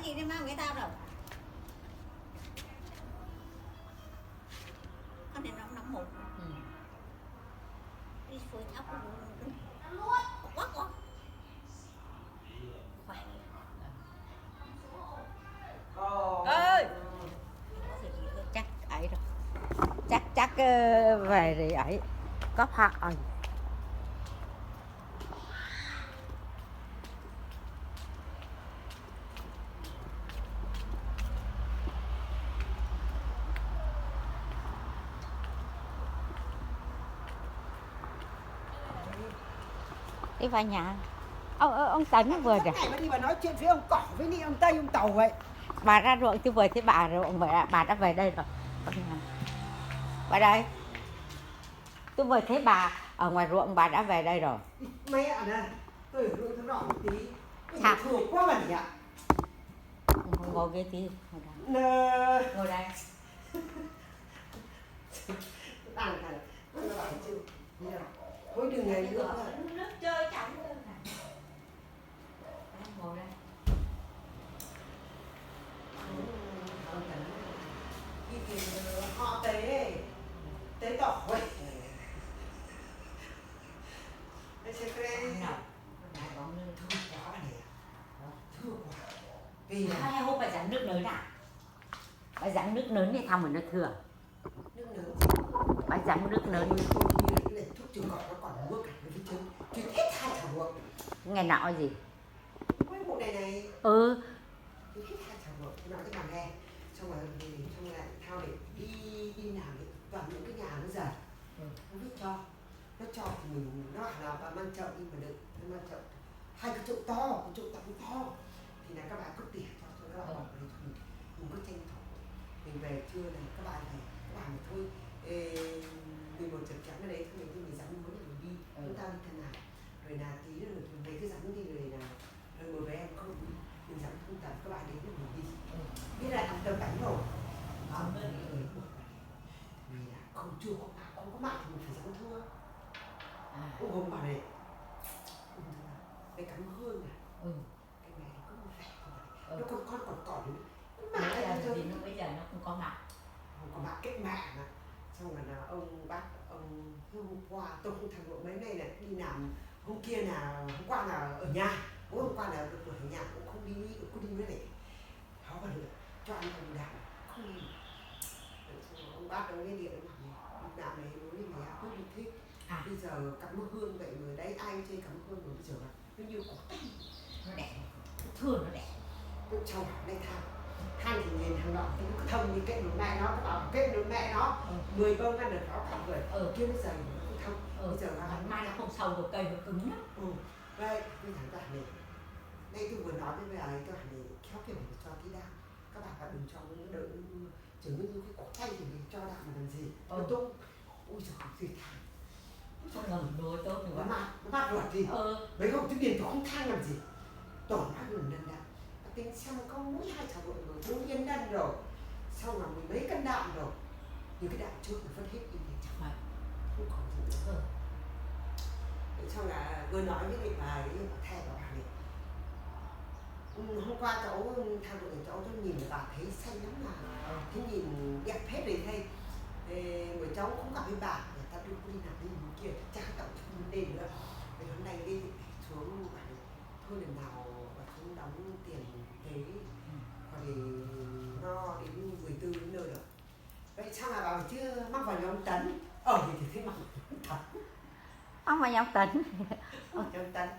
gì đi mang với tao đâu. Con này nó nóng một. Đi phơi ốc quá quá. Ơi Chắc ấy rồi. Chắc về thì ấy có phạt rồi. Đi vào nhà. Ông Tấn vừa rồi. Ngày mà đi mà nói chuyện với ông Cỏ với ông Tây ông Tàu vậy. Bà ra ruộng tôi vừa thấy bà ruộng bà đã về đây rồi. Bà đây. Tôi vừa thấy bà ở ngoài ruộng bà đã về đây rồi. Mẹ nè, tôi ở ruộng thằng đỏ một tí. Sao? Thừa quá bẩn nhỉ. Ngồi ghế tí. Ngồi đây. Ăn thằng nó bảo chứ. Thôi đừng ngày nữa. Nước chơi chẳng nữa. Ngồi đây. Họ tế tỏ vậy. Thế cái vì hai hôm bà dặn nước lớn à? Bà dặn nước lớn thì thằng mình nó thừa. nước lớn Bà dặn nước lớn. thuốc trừ cỏ nó còn mua cả cái chứ hết hai thằng ruộng. Ngày nọ gì? Cái vụ này Ừ. hết hai thằng ruộng nói cho bà nghe. Xong rồi thao để đi làm đấy toàn những cái nhà nó dần. Không biết cho. Nó cho thì mình nó bảo là bà mang chậu đi mà được, nó mang chậu hai cái chậu to, cái chậu to thì là các bạn có tiền cho các bạn bỏ đấy mình có tranh thủ mình về trưa này các bạn này các bạn này thôi 11 giờ trắng ở đấy thì mình dám muốn là mình đi chúng ta đi thế nào rồi là tí nữa mình về cứ dám đi rồi là rồi ngồi với em không mình dám không tập các bạn đến thì mình đi biết là ăn tầm bánh rồi vì là không chưa không có mạng thì mình phải dám thua. Ông hôm bảo này cái cắm hương này cái này nó cứ vẻ nó còn Bây giờ nó không có mặt. không có mặt kết mạng mà xong rồi là ông bác ông hôm qua tôi không thằng độ mấy ngày này đi làm hôm kia là hôm qua là ở nhà hôm qua là được ở nhà cũng không đi cũng đi với lại khó mà được cho ăn cùng đạm không đi ông bác ông nghe điện ông làm này nói với mẹ tôi được thích bây giờ cắm hương vậy rồi đấy ai chơi cắm hương rồi bây giờ nó như có tay Nó đẹp. Thường nó đẹp. tôi chồng đây than thì nhìn thằng nọ thì nó thông như cái đứa mẹ nó bảo cái đứa mẹ nó 10 bông ăn được nó cả người kia nó dày nó cũng thông bây giờ mai nó không sâu được cây nó cứng lắm. đây cái thằng bạn này đây tôi vừa nói với mẹ ấy các bạn này khéo kiểu cho tí đạm các bạn đừng cho nó đỡ chừng như cái cổ tay thì mình cho đạm mà làm gì nó tung ui giời gì thằng Không ngờ đôi tốt nữa. nó mát ruột gì mấy hôm tiếng điền tôi không than làm gì tổn mát lần đạn tính xem có mỗi hai chảo ruộng rồi 4 yên đan rồi xong là 10 mấy cân đạm rồi những cái đạm trước nó phân hết đi chẳng phải không còn gì nữa xong là vừa nói với cái bà ấy thè vào bà này hôm qua cháu thang ruộng cháu tôi nhìn bà thấy xanh lắm mà thế nhìn đẹp hết rồi thay người cháu cũng gặp với bà người ta đi làm đi kia chắc cậu không đến nữa rồi hôm nay đi xuống bà này thôi lần nào bà không đóng tiền thế còn thì nó đến 14 đến nơi rồi vậy sao mà bảo chứ mắc vào nhóm Tấn thì thấy mắc thật Ông mà nhau tỉnh. nhóm Tấn